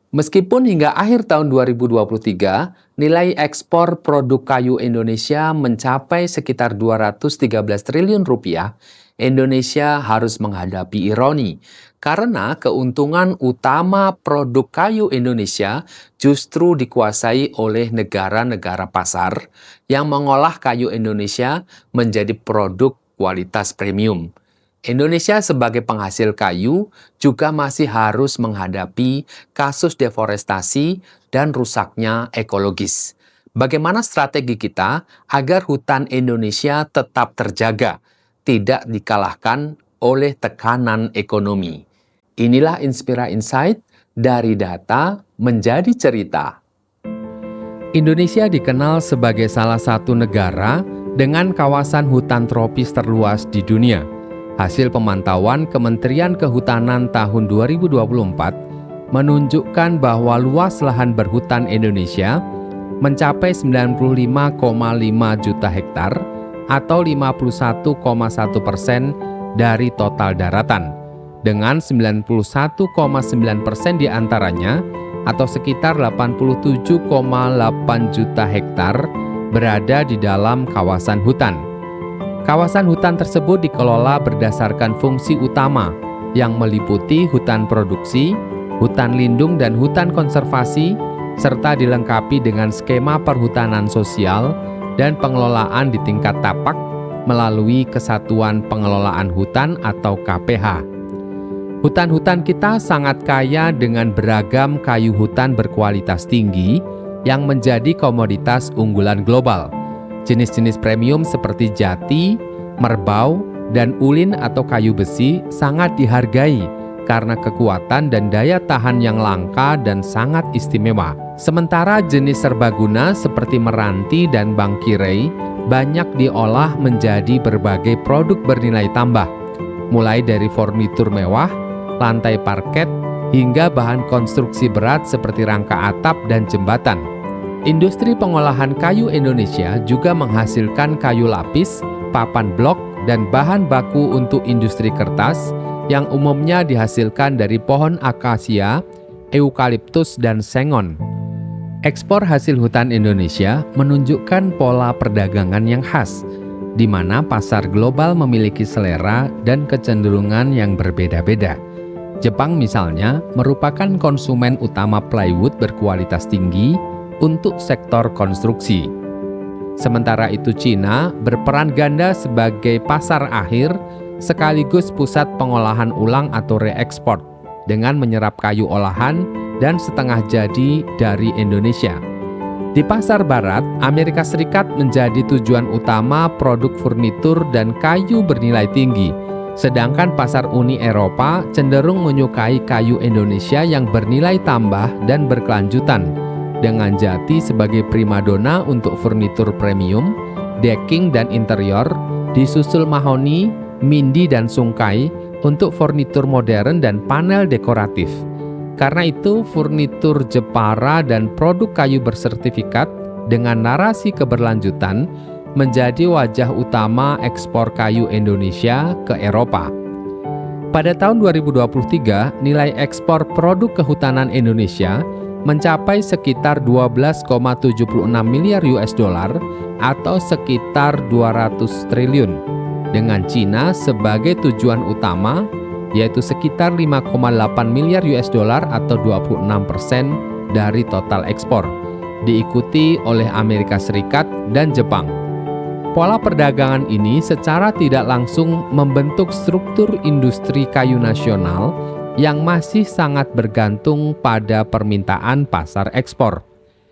Meskipun hingga akhir tahun 2023, nilai ekspor produk kayu Indonesia mencapai sekitar 213 triliun rupiah, Indonesia harus menghadapi ironi karena keuntungan utama produk kayu Indonesia justru dikuasai oleh negara-negara pasar yang mengolah kayu Indonesia menjadi produk kualitas premium. Indonesia sebagai penghasil kayu juga masih harus menghadapi kasus deforestasi dan rusaknya ekologis. Bagaimana strategi kita agar hutan Indonesia tetap terjaga, tidak dikalahkan oleh tekanan ekonomi? Inilah Inspira Insight, dari data menjadi cerita. Indonesia dikenal sebagai salah satu negara dengan kawasan hutan tropis terluas di dunia. Hasil pemantauan Kementerian Kehutanan tahun 2024 menunjukkan bahwa luas lahan berhutan Indonesia mencapai 95,5 juta hektar atau 51,1% dari total daratan, dengan 91,9% diantaranya atau sekitar 87,8 juta hektar berada di dalam kawasan hutan. Kawasan hutan tersebut dikelola berdasarkan fungsi utama yang meliputi hutan produksi, hutan lindung dan hutan konservasi, serta dilengkapi dengan skema perhutanan sosial dan pengelolaan di tingkat tapak melalui Kesatuan Pengelolaan Hutan atau KPH. Hutan-hutan kita sangat kaya dengan beragam kayu hutan berkualitas tinggi yang menjadi komoditas unggulan global. Jenis-jenis premium seperti jati, merbau, dan ulin atau kayu besi sangat dihargai karena kekuatan dan daya tahan yang langka dan sangat istimewa. Sementara jenis serbaguna seperti meranti dan bangkirei banyak diolah menjadi berbagai produk bernilai tambah, mulai dari furnitur mewah, lantai parket, hingga bahan konstruksi berat seperti rangka atap dan jembatan. Industri pengolahan kayu Indonesia juga menghasilkan kayu lapis, papan blok, dan bahan baku untuk industri kertas yang umumnya dihasilkan dari pohon akasia, eukaliptus, dan sengon. Ekspor hasil hutan Indonesia menunjukkan pola perdagangan yang khas, di mana pasar global memiliki selera dan kecenderungan yang berbeda-beda. Jepang misalnya merupakan konsumen utama plywood berkualitas tinggi untuk sektor konstruksi. Sementara itu Cina berperan ganda sebagai pasar akhir sekaligus pusat pengolahan ulang atau reekspor dengan menyerap kayu olahan dan setengah jadi dari Indonesia. Di pasar barat, Amerika Serikat menjadi tujuan utama produk furnitur dan kayu bernilai tinggi, sedangkan pasar Uni Eropa cenderung menyukai kayu Indonesia yang bernilai tambah dan berkelanjutan, dengan jati sebagai primadona untuk furnitur premium, decking dan interior, disusul mahoni, mindi dan sungkai untuk furnitur modern dan panel dekoratif. Karena itu, furnitur Jepara dan produk kayu bersertifikat dengan narasi keberlanjutan menjadi wajah utama ekspor kayu Indonesia ke Eropa. Pada tahun 2023, nilai ekspor produk kehutanan Indonesia mencapai sekitar 12,76 miliar US dollar atau sekitar 200 triliun, dengan Cina sebagai tujuan utama, yaitu sekitar 5,8 miliar US dollar atau 26% dari total ekspor, diikuti oleh Amerika Serikat dan Jepang. Pola perdagangan ini secara tidak langsung membentuk struktur industri kayu nasional yang masih sangat bergantung pada permintaan pasar ekspor.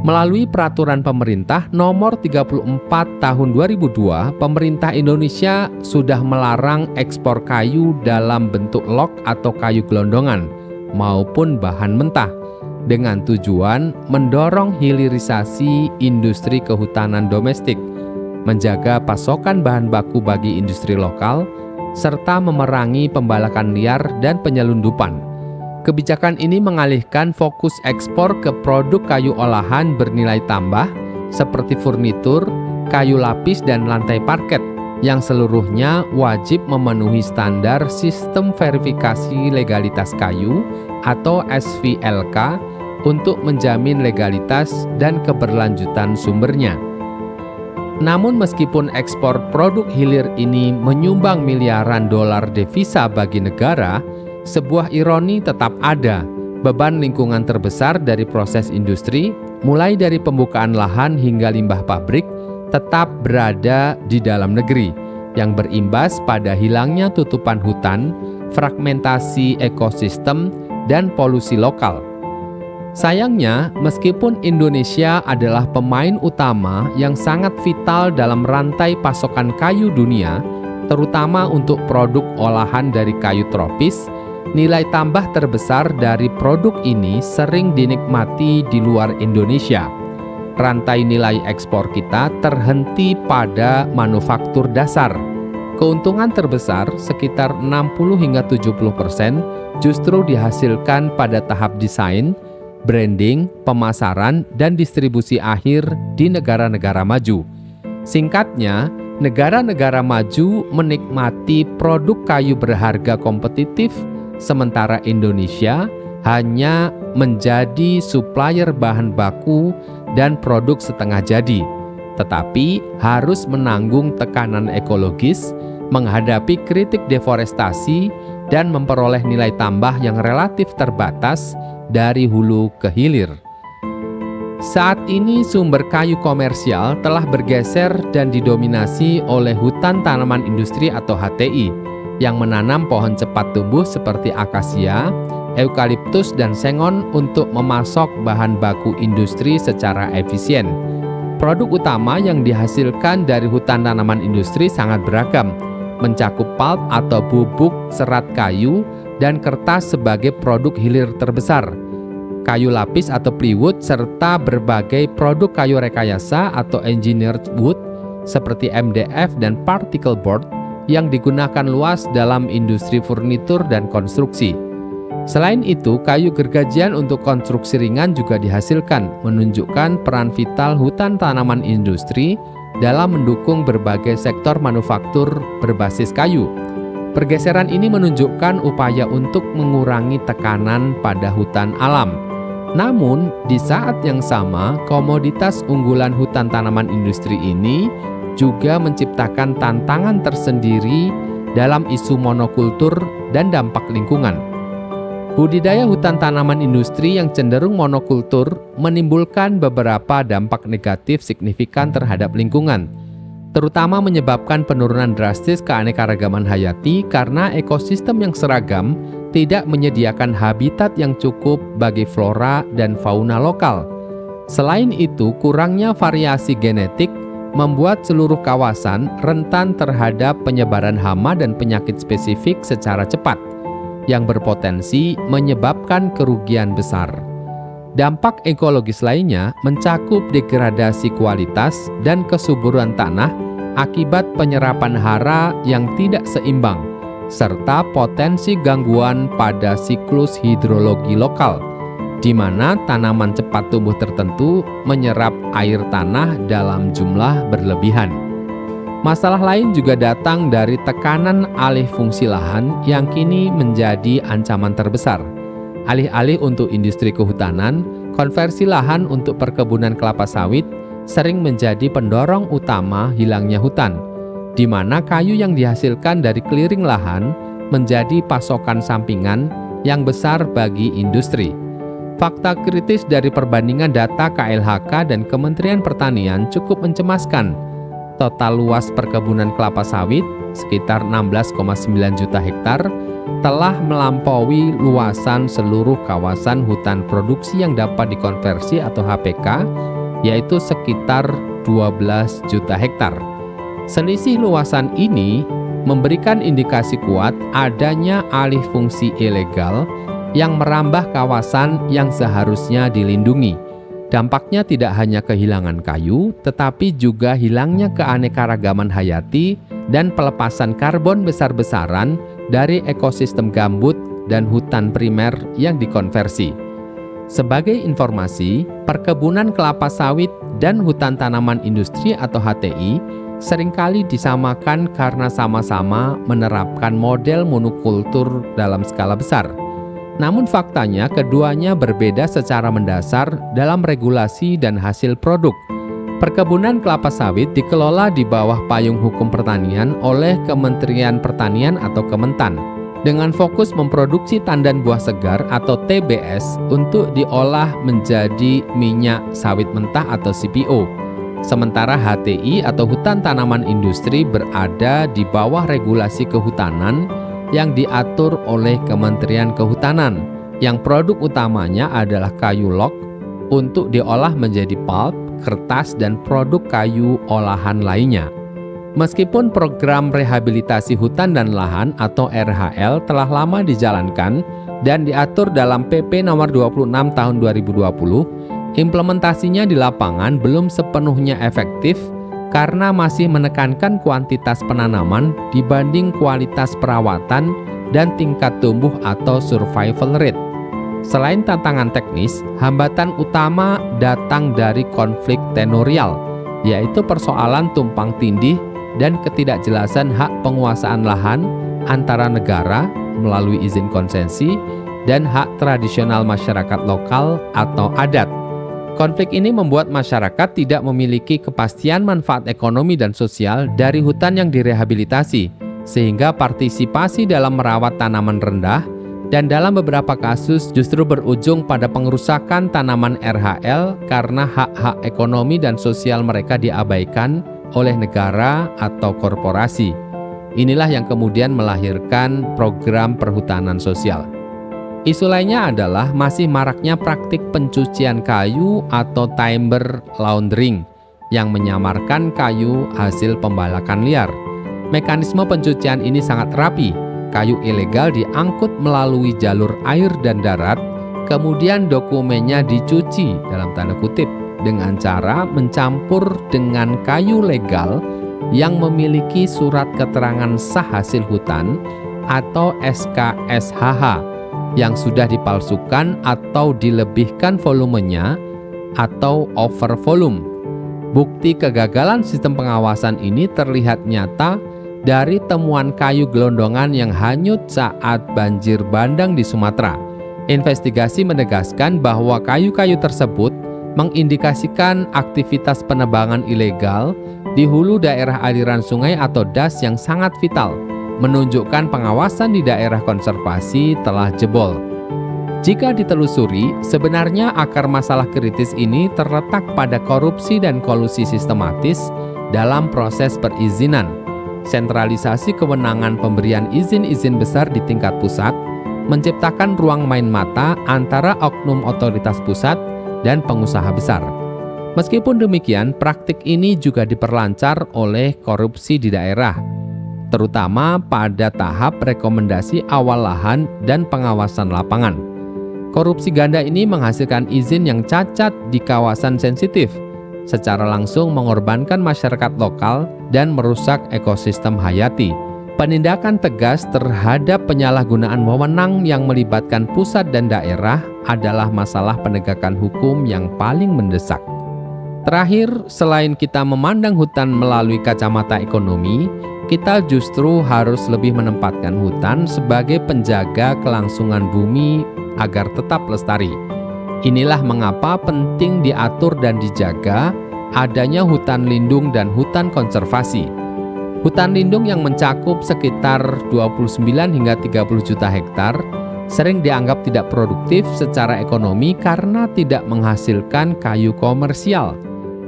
Melalui peraturan pemerintah nomor 34 tahun 2002, pemerintah Indonesia sudah melarang ekspor kayu dalam bentuk log atau kayu gelondongan maupun bahan mentah dengan tujuan mendorong hilirisasi industri kehutanan domestik, menjaga pasokan bahan baku bagi industri lokal, serta memerangi pembalakan liar dan penyelundupan. Kebijakan ini mengalihkan fokus ekspor ke produk kayu olahan bernilai tambah seperti furnitur, kayu lapis, dan lantai parket yang seluruhnya wajib memenuhi standar Sistem Verifikasi Legalitas Kayu atau SVLK untuk menjamin legalitas dan keberlanjutan sumbernya. Namun meskipun ekspor produk hilir ini menyumbang miliaran dolar devisa bagi negara, sebuah ironi tetap ada. Beban lingkungan terbesar dari proses industri, mulai dari pembukaan lahan hingga limbah pabrik, tetap berada di dalam negeri, yang berimbas pada hilangnya tutupan hutan, fragmentasi ekosistem, dan polusi lokal. Sayangnya, meskipun Indonesia adalah pemain utama yang sangat vital dalam rantai pasokan kayu dunia, terutama untuk produk olahan dari kayu tropis, nilai tambah terbesar dari produk ini sering dinikmati di luar Indonesia. Rantai nilai ekspor kita terhenti pada manufaktur dasar. Keuntungan terbesar sekitar 60 hingga 70% justru dihasilkan pada tahap desain, branding, pemasaran, dan distribusi akhir di negara-negara maju. Singkatnya, negara-negara maju menikmati produk kayu berharga kompetitif, sementara Indonesia hanya menjadi supplier bahan baku dan produk setengah jadi, tetapi harus menanggung tekanan ekologis, menghadapi kritik deforestasi, dan memperoleh nilai tambah yang relatif terbatas dari hulu ke hilir. Saat ini sumber kayu komersial telah bergeser dan didominasi oleh hutan tanaman industri atau HTI yang menanam pohon cepat tumbuh seperti akasia, eukaliptus, dan sengon untuk memasok bahan baku industri secara efisien. Produk utama yang dihasilkan dari hutan tanaman industri sangat beragam, mencakup pulp atau bubuk serat kayu dan kertas sebagai produk hilir terbesar, kayu lapis atau plywood, serta berbagai produk kayu rekayasa atau engineered wood seperti MDF dan particle board yang digunakan luas dalam industri furnitur dan konstruksi. Selain itu, kayu gergajian untuk konstruksi ringan juga dihasilkan, menunjukkan peran vital hutan tanaman industri dalam mendukung berbagai sektor manufaktur berbasis kayu. Pergeseran ini menunjukkan upaya untuk mengurangi tekanan pada hutan alam. Namun, di saat yang sama, komoditas unggulan hutan tanaman industri ini juga menciptakan tantangan tersendiri dalam isu monokultur dan dampak lingkungan. Budidaya hutan tanaman industri yang cenderung monokultur menimbulkan beberapa dampak negatif signifikan terhadap lingkungan, terutama menyebabkan penurunan drastis keanekaragaman hayati karena ekosistem yang seragam tidak menyediakan habitat yang cukup bagi flora dan fauna lokal. Selain itu, kurangnya variasi genetik membuat seluruh kawasan rentan terhadap penyebaran hama dan penyakit spesifik secara cepat, yang berpotensi menyebabkan kerugian besar. Dampak ekologis lainnya mencakup degradasi kualitas dan kesuburan tanah akibat penyerapan hara yang tidak seimbang, serta potensi gangguan pada siklus hidrologi lokal, di mana tanaman cepat tumbuh tertentu menyerap air tanah dalam jumlah berlebihan. Masalah lain juga datang dari tekanan alih fungsi lahan yang kini menjadi ancaman terbesar. Alih-alih untuk industri kehutanan, konversi lahan untuk perkebunan kelapa sawit sering menjadi pendorong utama hilangnya hutan, di mana kayu yang dihasilkan dari clearing lahan menjadi pasokan sampingan yang besar bagi industri. Fakta kritis dari perbandingan data KLHK dan Kementerian Pertanian cukup mencemaskan. Total luas perkebunan kelapa sawit, sekitar 16,9 juta hektar, telah melampaui luasan seluruh kawasan hutan produksi yang dapat dikonversi atau HPK, yaitu sekitar 12 juta hektar. Selisih luasan ini memberikan indikasi kuat adanya alih fungsi ilegal yang merambah kawasan yang seharusnya dilindungi. Dampaknya tidak hanya kehilangan kayu, tetapi juga hilangnya keanekaragaman hayati dan pelepasan karbon besar-besaran dari ekosistem gambut dan hutan primer yang dikonversi. Sebagai informasi, perkebunan kelapa sawit dan hutan tanaman industri atau HTI seringkali disamakan karena sama-sama menerapkan model monokultur dalam skala besar. Namun faktanya keduanya berbeda secara mendasar dalam regulasi dan hasil produk. Perkebunan kelapa sawit dikelola di bawah payung hukum pertanian oleh Kementerian Pertanian atau Kementan, dengan fokus memproduksi tandan buah segar atau TBS untuk diolah menjadi minyak sawit mentah atau CPO. Sementara HTI atau hutan tanaman industri berada di bawah regulasi kehutanan yang diatur oleh Kementerian Kehutanan, yang produk utamanya adalah kayu log untuk diolah menjadi pulp, kertas, dan produk kayu olahan lainnya. Meskipun program rehabilitasi hutan dan lahan atau RHL telah lama dijalankan dan diatur dalam PP nomor 26 tahun 2020, implementasinya di lapangan belum sepenuhnya efektif karena masih menekankan kuantitas penanaman dibanding kualitas perawatan dan tingkat tumbuh atau survival rate. Selain tantangan teknis, hambatan utama datang dari konflik tenurial, yaitu persoalan tumpang tindih dan ketidakjelasan hak penguasaan lahan antara negara melalui izin konsesi dan hak tradisional masyarakat lokal atau adat. Konflik ini membuat masyarakat tidak memiliki kepastian manfaat ekonomi dan sosial dari hutan yang direhabilitasi, sehingga partisipasi dalam merawat tanaman rendah dan dalam beberapa kasus justru berujung pada pengerusakan tanaman RHL karena hak-hak ekonomi dan sosial mereka diabaikan oleh negara atau korporasi. Inilah yang kemudian melahirkan program perhutanan sosial. Isu lainnya adalah masih maraknya praktik pencucian kayu atau timber laundering yang menyamarkan kayu hasil pembalakan liar. Mekanisme pencucian ini sangat rapi. Kayu ilegal diangkut melalui jalur air dan darat, kemudian dokumennya dicuci dalam tanda kutip dengan cara mencampur dengan kayu legal yang memiliki surat keterangan sah hasil hutan atau SKSHH yang sudah dipalsukan atau dilebihkan volumenya atau over volume. Bukti kegagalan sistem pengawasan ini terlihat nyata dari temuan kayu gelondongan yang hanyut saat banjir bandang di Sumatera. Investigasi menegaskan bahwa kayu-kayu tersebut mengindikasikan aktivitas penebangan ilegal di hulu daerah aliran sungai atau DAS yang sangat vital, menunjukkan pengawasan di daerah konservasi telah jebol. Jika ditelusuri, sebenarnya akar masalah kritis ini terletak pada korupsi dan kolusi sistematis dalam proses perizinan. Sentralisasi kewenangan pemberian izin-izin besar di tingkat pusat menciptakan ruang main mata antara oknum otoritas pusat dan pengusaha besar. Meskipun demikian, praktik ini juga diperlancar oleh korupsi di daerah, terutama pada tahap rekomendasi awal lahan dan pengawasan lapangan. Korupsi ganda ini menghasilkan izin yang cacat di kawasan sensitif, secara langsung mengorbankan masyarakat lokal dan merusak ekosistem hayati. Penindakan tegas terhadap penyalahgunaan wewenang yang melibatkan pusat dan daerah adalah masalah penegakan hukum yang paling mendesak. Terakhir, selain kita memandang hutan melalui kacamata ekonomi, kita justru harus lebih menempatkan hutan sebagai penjaga kelangsungan bumi agar tetap lestari. Inilah mengapa penting diatur dan dijaga adanya hutan lindung dan hutan konservasi. Hutan lindung yang mencakup sekitar 29 hingga 30 juta hektar sering dianggap tidak produktif secara ekonomi karena tidak menghasilkan kayu komersial.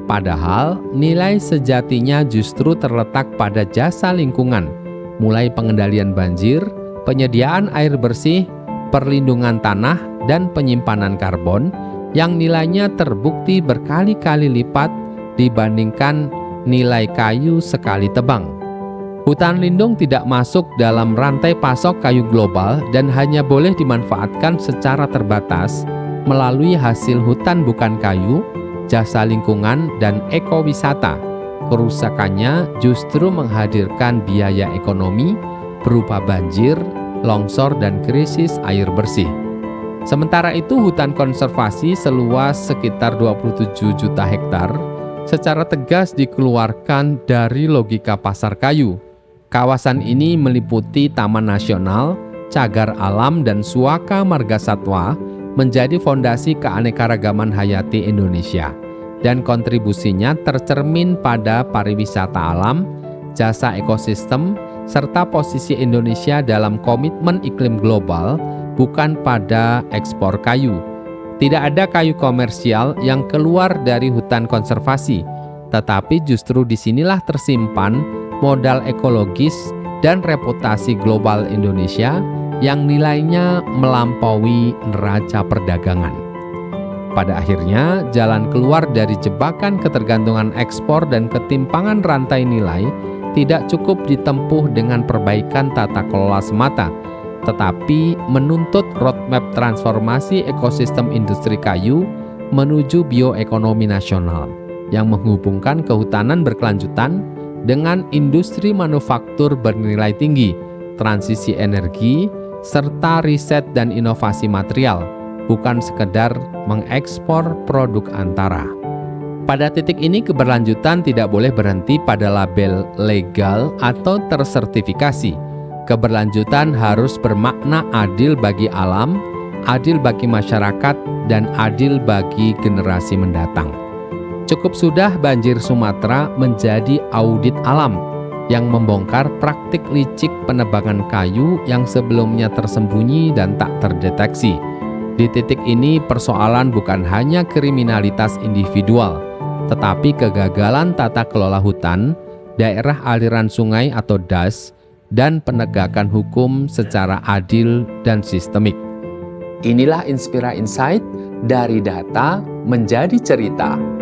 Padahal nilai sejatinya justru terletak pada jasa lingkungan, mulai pengendalian banjir, penyediaan air bersih, perlindungan tanah, dan penyimpanan karbon yang nilainya terbukti berkali-kali lipat dibandingkan nilai kayu sekali tebang. Hutan lindung tidak masuk dalam rantai pasok kayu global dan hanya boleh dimanfaatkan secara terbatas melalui hasil hutan bukan kayu, jasa lingkungan, dan ekowisata. Kerusakannya justru menghadirkan biaya ekonomi berupa banjir, longsor, dan krisis air bersih. Sementara itu, hutan konservasi seluas sekitar 27 juta hektar secara tegas dikeluarkan dari logika pasar kayu. Kawasan ini meliputi taman nasional, cagar alam dan suaka marga satwa menjadi fondasi keanekaragaman hayati Indonesia, dan kontribusinya tercermin pada pariwisata alam, jasa ekosistem, serta posisi Indonesia dalam komitmen iklim global, bukan pada ekspor kayu. Tidak ada kayu komersial yang keluar dari hutan konservasi, tetapi justru disinilah tersimpan modal ekologis dan reputasi global Indonesia yang nilainya melampaui neraca perdagangan. Pada akhirnya, jalan keluar dari jebakan ketergantungan ekspor dan ketimpangan rantai nilai tidak cukup ditempuh dengan perbaikan tata kelola semata, tetapi menuntut roadmap transformasi ekosistem industri kayu menuju bioekonomi nasional yang menghubungkan kehutanan berkelanjutan dengan industri manufaktur bernilai tinggi, transisi energi, serta riset dan inovasi material, bukan sekedar mengekspor produk antara. Pada titik ini keberlanjutan tidak boleh berhenti pada label legal atau tersertifikasi. Keberlanjutan harus bermakna adil bagi alam, adil bagi masyarakat, dan adil bagi generasi mendatang. Cukup sudah banjir Sumatera menjadi audit alam yang membongkar praktik licik penebangan kayu yang sebelumnya tersembunyi dan tak terdeteksi. Di titik ini persoalan bukan hanya kriminalitas individual, tetapi kegagalan tata kelola hutan, daerah aliran sungai atau DAS, dan penegakan hukum secara adil dan sistemik. Inilah Inspira Insight, dari data menjadi cerita.